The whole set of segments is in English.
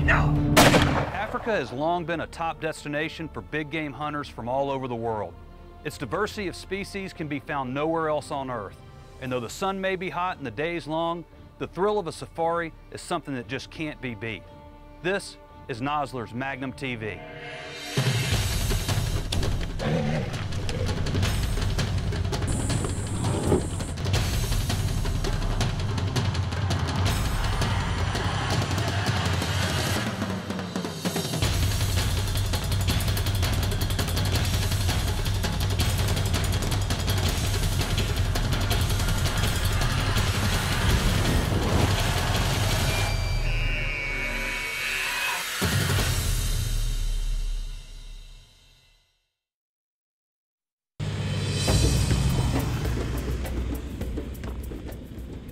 now. Africa has long been a top destination for big game hunters from all over the world. Its diversity of species can be found nowhere else on Earth. And though the sun may be hot and the days long, the thrill of a safari is something that just can't be beat. This is Nosler's Magnum TV.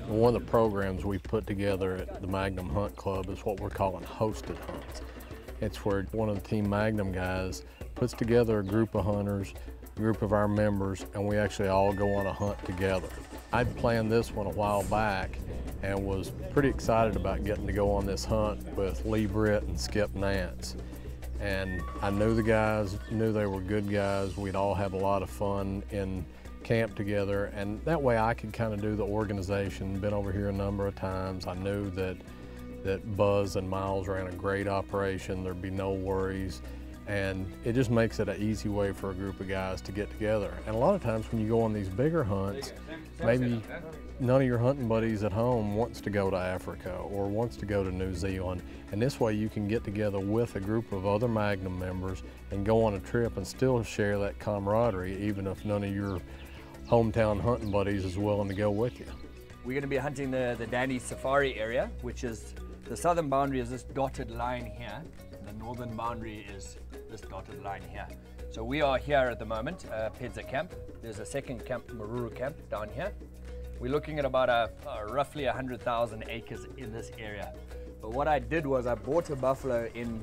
One of the programs we put together at the Magnum Hunt Club is what we're calling hosted hunts. It's where one of the Team Magnum guys puts together a group of hunters, a group of our members, and we actually all go on a hunt together. I'd planned this one a while back and was pretty excited about getting to go on this hunt with Lee Britt and Skip Nance. And I knew the guys, knew they were good guys. We'd all have a lot of fun in camp together, and that way I could kind of do the organization. Been over here a number of times. I knew that Buzz and Miles ran a great operation. There'd be no worries, and it just makes it an easy way for a group of guys to get together. And a lot of times when you go on these bigger hunts, maybe none of your hunting buddies at home wants to go to Africa or wants to go to New Zealand, and this way you can get together with a group of other Magnum members and go on a trip and still share that camaraderie, even if none of your hometown hunting buddies is willing to go with you. We're going to be hunting the Danny Safari area, which is the southern boundary is this dotted line here. The northern boundary is this dotted line here. So we are here at the moment, Pedza Camp. There's a second camp, Maruru Camp, down here. We're looking at about roughly 100,000 acres in this area. But what I did was I bought a buffalo in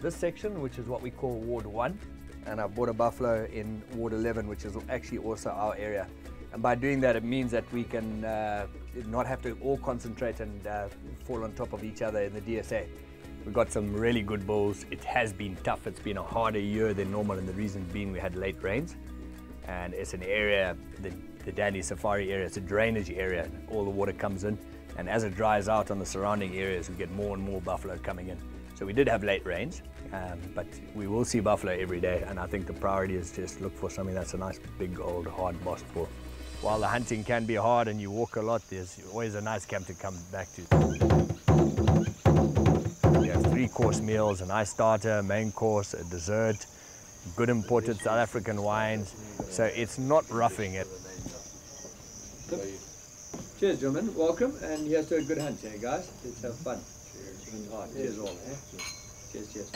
this section, which is what we call Ward 1. And I bought a buffalo in Ward 11, which is actually also our area. And by doing that, it means that we can not have to all concentrate and fall on top of each other in the DSA. We've got some really good bulls. It has been tough. It's been a harder year than normal, and the reason being we had late rains. And it's an area, the Danny Safari area, it's a drainage area. All the water comes in, and as it dries out on the surrounding areas, we get more and more buffalo coming in. So we did have late rains, but we will see buffalo every day, and I think the priority is just look for something that's a nice big old hard boss bull. While the hunting can be hard and you walk a lot, there's always a nice camp to come back to. We have 3-course meals, a nice starter, a main course, a dessert, good imported South African wines, so it's not roughing it. Cheers, gentlemen, welcome, and here's to a good hunt here, guys. Let's have fun. Cheers. All right, cheers all. Eh? Cheers, cheers.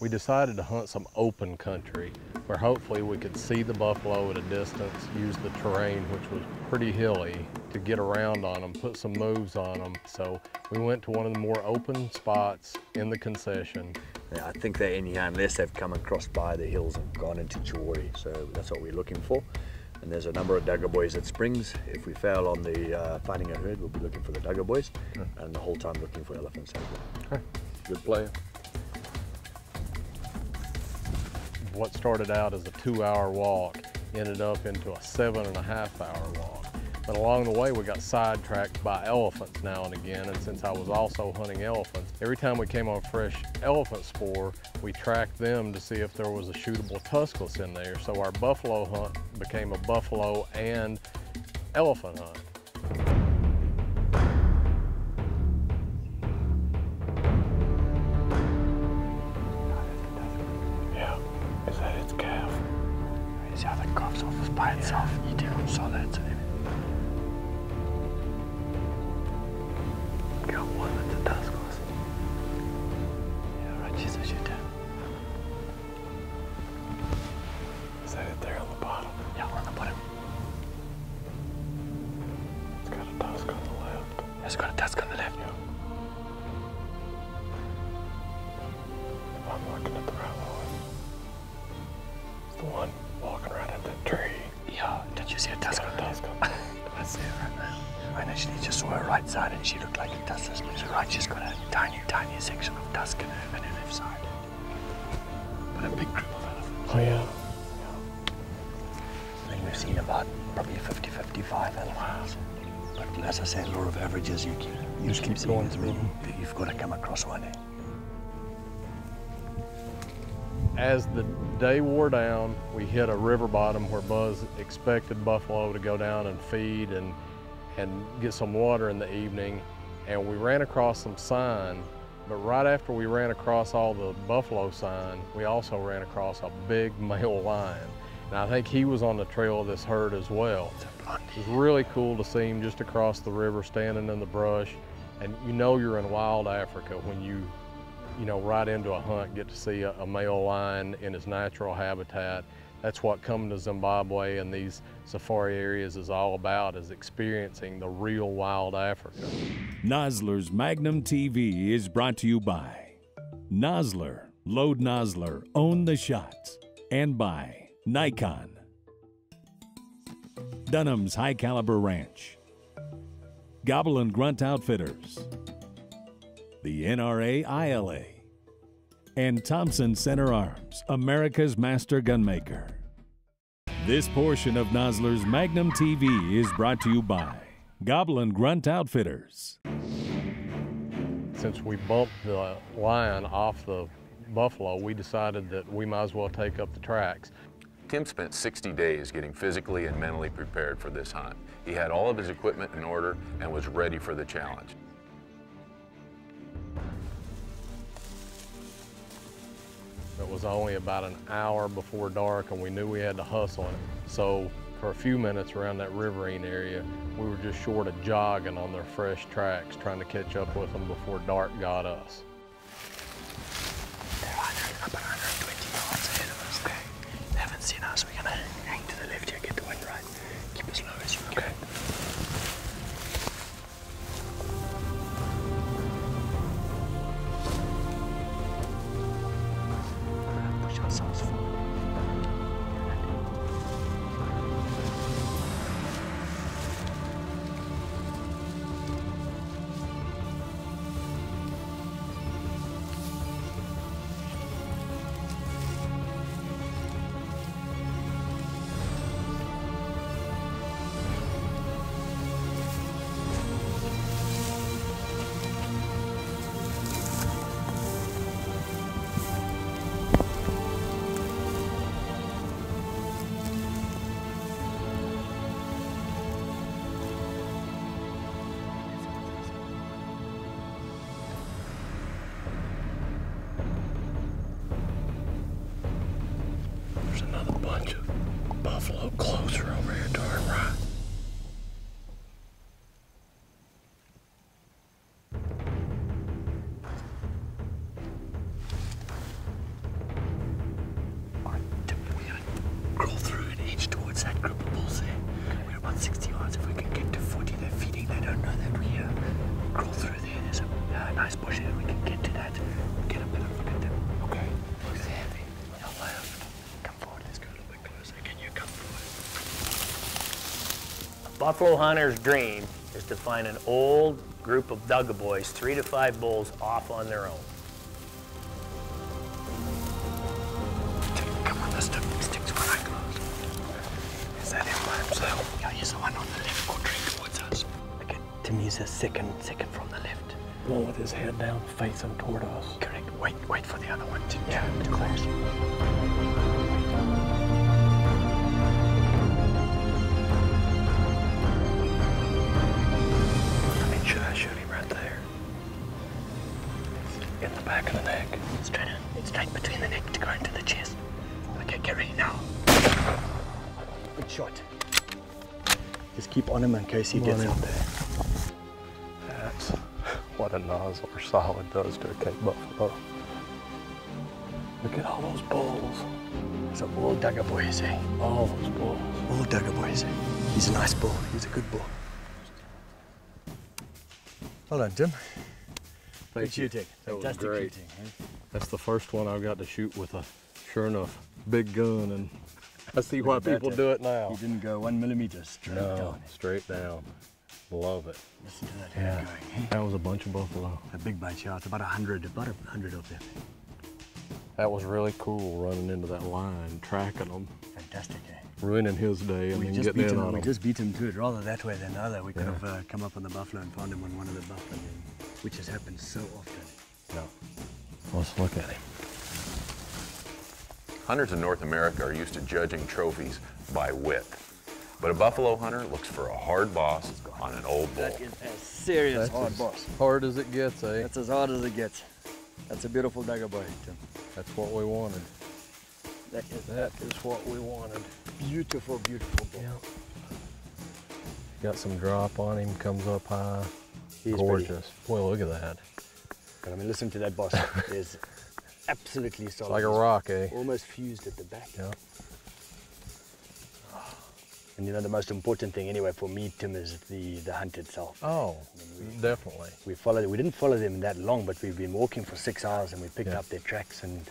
We decided to hunt some open country where hopefully we could see the buffalo at a distance, use the terrain, which was pretty hilly, to get around on them, put some moves on them. So we went to one of the more open spots in the concession. Yeah, I think they're in here unless they've come across by the hills and gone into Chiwori, so that's what we're looking for. And there's a number of Dugga Boys at Springs. If we fail on the finding a herd, we'll be looking for the Dugga Boys, and the whole time looking for elephants as well. Okay. Good plan. What started out as a 2-hour walk ended up into a 7.5-hour walk. But along the way, we got sidetracked by elephants now and again, and since I was also hunting elephants, every time we came on fresh elephant spoor, we tracked them to see if there was a shootable tuskless in there. So our buffalo hunt became a buffalo and elephant hunt. Yeah, is that its calf? See how that coughs off by itself. You do saw that today. Got one at the tuskless. Yeah, right, she's a shooter. Is that it there on the bottom? Yeah, on the bottom. It's got a tusk on the left. It's got a tusk on the left. Yeah. I'm looking at the right one. It's the one walking right at that tree. Yeah, did you see a tusk on the left? actually just saw her right side and she looked like a tusk. So right, she's got a tiny, tiny section of tusk in her left side. But a big group of elephants. Oh yeah. I think we've seen about probably 50, 55 elephants. But as I say, law of averages, you keep seeing as many. You've got to come across one. As the day wore down, we hit a river bottom where Buzz expected buffalo to go down and feed and get some water in the evening. And we ran across some sign, but right after we ran across all the buffalo sign, we also ran across a big male lion. And I think he was on the trail of this herd as well. It was really cool to see him just across the river standing in the brush. And you know you're in wild Africa when you ride into a hunt, get to see a male lion in his natural habitat. That's what coming to Zimbabwe and these safari areas is all about, is experiencing the real wild Africa. Nosler's Magnum TV is brought to you by Nosler, Load Nosler, Own the Shots, and by Nikon, Dunham's High Caliber Ranch, Gobble and Grunt Outfitters, the NRA ILA, and Thompson Center Arms, America's master gunmaker. This portion of Nosler's Magnum TV is brought to you by Gobble and Grunt Outfitters. Since we bumped the lion off the buffalo, we decided that we might as well take up the tracks. Tim spent 60 days getting physically and mentally prepared for this hunt. He had all of his equipment in order and was ready for the challenge. It was only about an hour before dark and we knew we had to hustle. So for a few minutes around that riverine area, we were just short of jogging on their fresh tracks, trying to catch up with them before dark got us. They're about 120 yards ahead of us. Okay. They haven't seen us. We're gonna hang to the left here, get the wind right. Keep as low as you can. Push ourselves forward. Another bunch of buffalo closer over here to our right. Alright, we're gonna crawl through and edge towards that group of bulls there. We're about 60 yards. If we can get to 40, they're feeding. They don't know that we're here. Crawl through there. There's a nice bush here. We can get to that. Get a better look at them. Okay. Looks heavy. On your left. Come forward. Let's go a little bit closer. Can you come forward? A buffalo hunter's dream is to find an old group of Dugga Boys, 3 to 5 bulls off on their own. Come on, the sticks were right close. Is that him by himself? Yeah, he's the one on the left quartering towards us. Okay, Tim, he's a second from the left. One with his head down, facing toward us. Correct. Wait for the other one to close. I mean, should I shoot him right there? In the back of the neck. Straight between the neck to go into the chest. Okay, get ready now. Good shot. Just keep on him in case he gets out there. That's what a Nosler solid does to a Cape buffalo. Look at all those bulls. It's all Dugga Boys, eh? All those bulls. All Dugga Boys, eh? He's a nice bull. He's a good bull. Well done, Tim. Good shooting. Fantastic great. shooting. Eh? That's the first one I've got to shoot with a, sure enough, big gun, and I see why people do it now. He didn't go 1 millimeter straight down. Straight down. Love it. Listen to that Yeah, herd going. that was a bunch of buffalo. A big bunch, yeah. It's about 100 of them. That was really cool running into that line, tracking them, Fantastic, eh? ruining his day, and We then just getting beat in him. on We him. just beat him to it rather that way than the other. We could have come up on the buffalo and found him on one of the buffalo, which has happened so often. Yeah. Let's look at him. Hunters in North America are used to judging trophies by width. But a buffalo hunter looks for a hard boss on an old bull. That is a serious That's hard as boss. hard as it gets, eh? That's as hard as it gets. That's a beautiful Dugga Boy, Tim. That's what we wanted. That is what we wanted. beautiful, beautiful bull. Got some drop on him, comes up high. He's Gorgeous. Boy, look at that. But I mean, listen to that boss. It's absolutely solid. Like a rock, eh? Almost fused at the back. Yeah. And you know, the most important thing anyway for me, Tim, is the hunt itself. Oh, definitely. We didn't follow them that long, but we've been walking for 6 hours and we picked up their tracks, and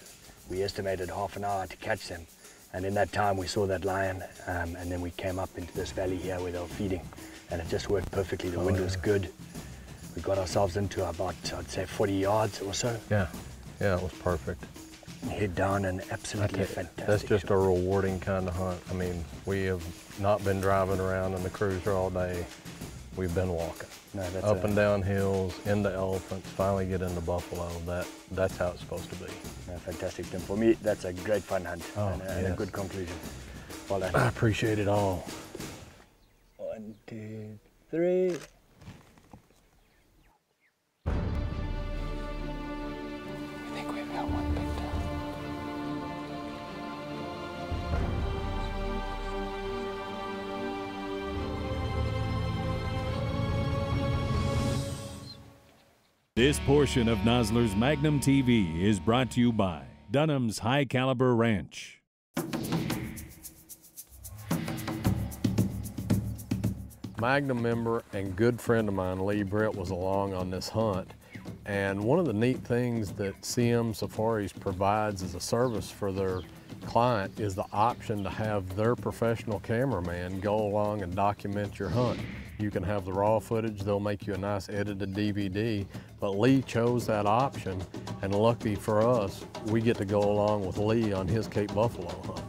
we estimated half an hour to catch them. And in that time we saw that lion, and then we came up into this valley here where they were feeding, and it just worked perfectly. The wind was good. We got ourselves into about, I'd say, 40 yards or so. Yeah, yeah, it was perfect. Head down and absolutely fantastic. That's just shot. a rewarding kind of hunt. I mean, we have not been driving around in the cruiser all day. We've been walking. No, that's up and down hills, into elephants, finally get into buffalo. That's how it's supposed to be. No, fantastic, Tim. For me, that's a great fun hunt and a yes. good conclusion. Well done. I appreciate it all. 1, 2, 3. I think we've got one picked out. This portion of Nosler's Magnum TV is brought to you by Dunham's High Caliber Ranch. Magnum member and good friend of mine, Lee Britt, was along on this hunt. And one of the neat things that CM Safaris provides as a service for their client is the option to have their professional cameraman go along and document your hunt. You can have the raw footage, they'll make you a nice edited DVD, but Lee chose that option, and lucky for us, we get to go along with Lee on his Cape Buffalo hunt.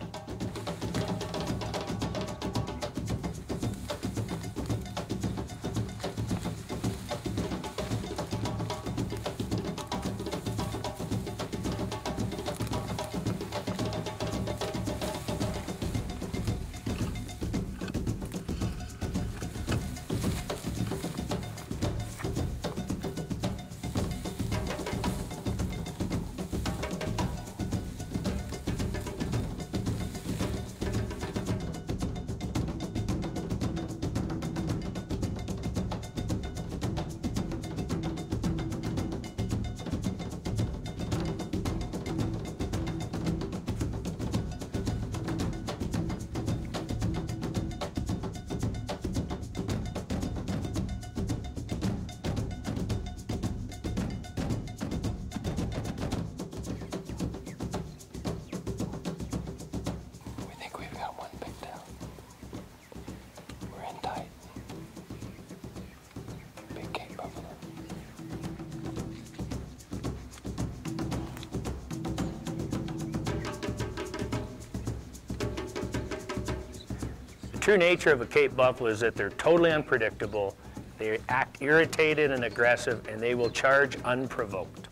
The true nature of a Cape buffalo is that they're totally unpredictable, they act irritated and aggressive, and they will charge unprovoked.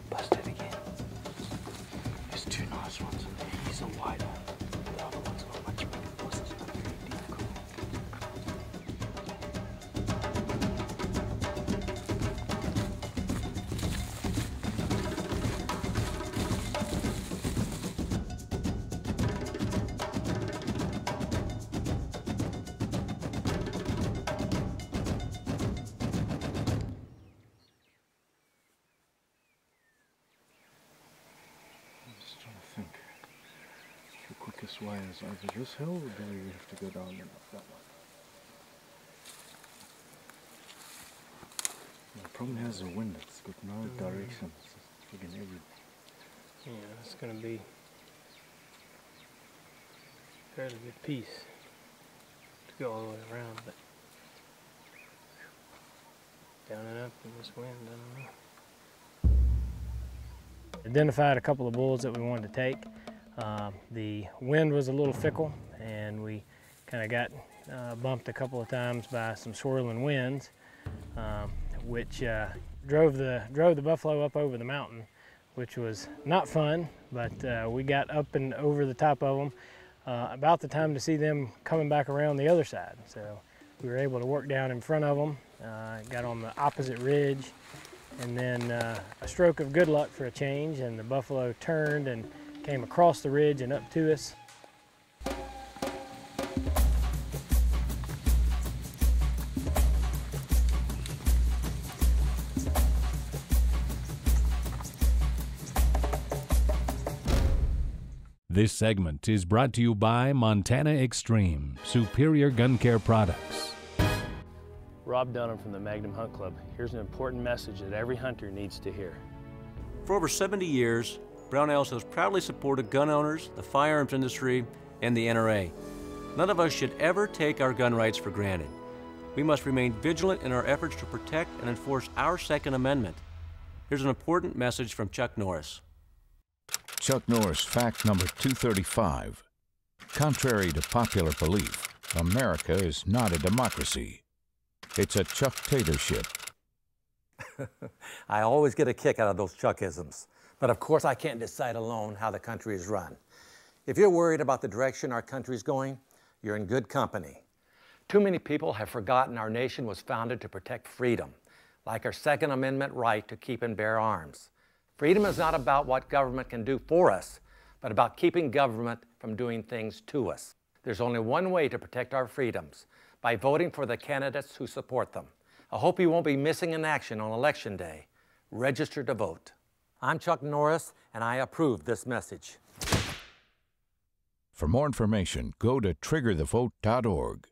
Busted again. There's 2 nice ones in there. He's a wider. The other one's not much bigger. This is not very difficult. Just trying to think. The quickest way is over this hill, or do we have to go down and up that way? problem here is the wind. It's got no direction. It's freaking everywhere. Yeah, it's going to be a fairly good piece to go all the way around, but down and up in this wind, I don't know. Identified a couple of bulls that we wanted to take. The wind was a little fickle, and we kind of got bumped a couple of times by some swirling winds, which drove the buffalo up over the mountain, which was not fun, but we got up and over the top of them about the time to see them coming back around the other side. So we were able to work down in front of them, got on the opposite ridge, and then a stroke of good luck for a change, and the buffalo turned and came across the ridge and up to us. This segment is brought to you by Montana Extreme, superior gun care products. Rob Dunham from the Magnum Hunt Club. Here's an important message that every hunter needs to hear. For over 70 years, Brownells has proudly supported gun owners, the firearms industry, and the NRA. None of us should ever take our gun rights for granted. We must remain vigilant in our efforts to protect and enforce our Second Amendment. Here's an important message from Chuck Norris. Chuck Norris, fact number 235. Contrary to popular belief, America is not a democracy. It's a Chuck-tatorship. I always get a kick out of those Chuckisms. But of course, I can't decide alone how the country is run. If you're worried about the direction our country's going, you're in good company. Too many people have forgotten our nation was founded to protect freedom, like our Second Amendment right to keep and bear arms. Freedom is not about what government can do for us, but about keeping government from doing things to us. There's only one way to protect our freedoms, by voting for the candidates who support them. I hope you won't be missing in action on Election Day. Register to vote. I'm Chuck Norris, and I approve this message. For more information, go to triggerthevote.org.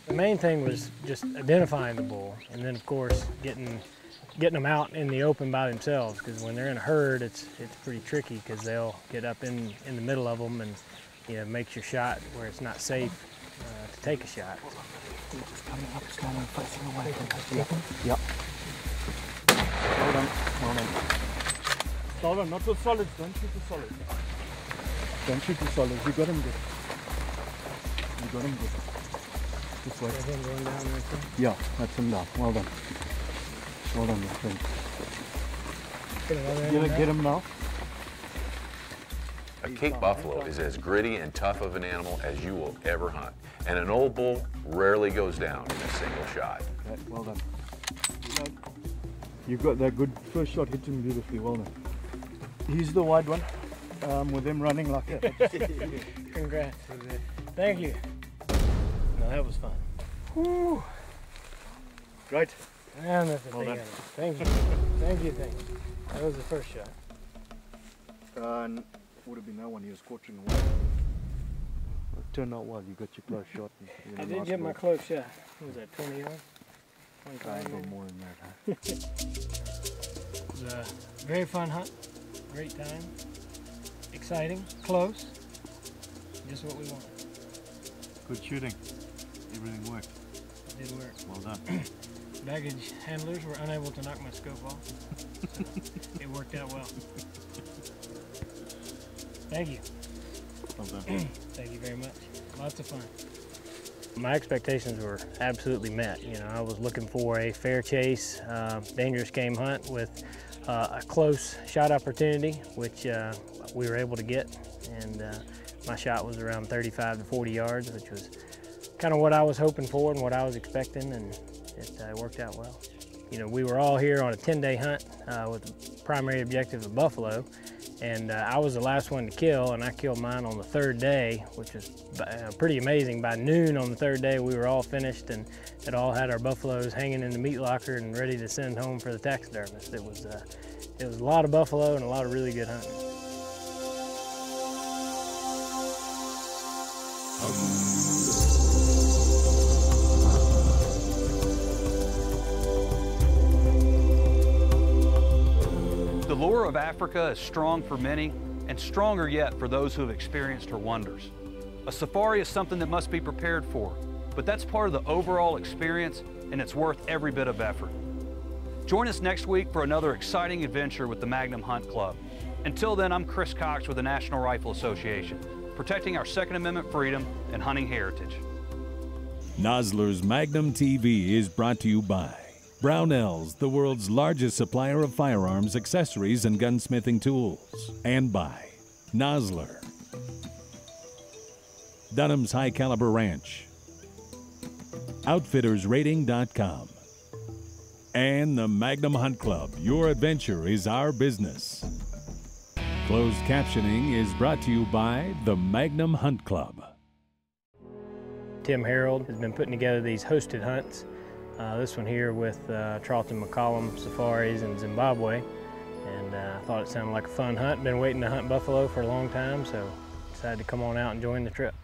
The main thing was just identifying the bull, and then of course getting them out in the open by themselves, because when they're in a herd, it's pretty tricky, because they'll get up in the middle of them, and makes your shot where it's not safe to take a shot. It's coming up, standing facing away. Yep. Well done. Well done. Not too solid. Don't shoot too solid. Don't shoot too solid. You got him good. You got him good. This way. Yeah, that's him down. Well done. Well done, my friend. Get him now. A Cape buffalo is as gritty and tough of an animal as you will ever hunt. And an old bull rarely goes down in a single shot. Okay, well done. You got that good first shot, hit him beautifully, well done. He's the wide one, with him running like that. Congrats. Thank you. No, that was fun. Woo. Great. And that's the thing. Thank you. Thank you. That was the first shot. Would have been that one, he was scorching away. It turned out well, you got your close shot. I did get my close shot. What was that, 20 yards? I go more than that, huh? It was a very fun hunt, great time, exciting, close, just what we wanted. Good shooting. Everything worked. It did work. Well done. Baggage handlers were unable to knock my scope off, so it worked out well. Thank you. Well done. Thank you very much. Lots of fun. My expectations were absolutely met. I was looking for a fair chase, dangerous game hunt with a close shot opportunity, which we were able to get. And my shot was around 35 to 40 yards, which was kind of what I was hoping for and what I was expecting, and it worked out well. We were all here on a 10-day hunt with the primary objective of buffalo, And I was the last one to kill, and I killed mine on the third day, which is pretty amazing. By noon on the third day, we were all finished and had all had our buffaloes hanging in the meat locker and ready to send home for the taxidermist. It was a lot of buffalo and a lot of really good hunting. The lure of Africa is strong for many, and stronger yet for those who have experienced her wonders. A safari is something that must be prepared for, but that's part of the overall experience, and it's worth every bit of effort. Join us next week for another exciting adventure with the Magnum Hunt Club. Until then, I'm Chris Cox with the National Rifle Association, protecting our Second Amendment freedom and hunting heritage. Nosler's Magnum TV is brought to you by Brownells, the world's largest supplier of firearms, accessories, and gunsmithing tools. And by Nosler, Dunham's High Caliber Ranch, OutfittersRating.com, and the Magnum Hunt Club. Your adventure is our business. Closed captioning is brought to you by the Magnum Hunt Club. Tim Herald has been putting together these hosted hunts. This one here with Charlton McCollum Safaris in Zimbabwe, and I thought it sounded like a fun hunt. Been waiting to hunt buffalo for a long time, so decided to come on out and join the trip.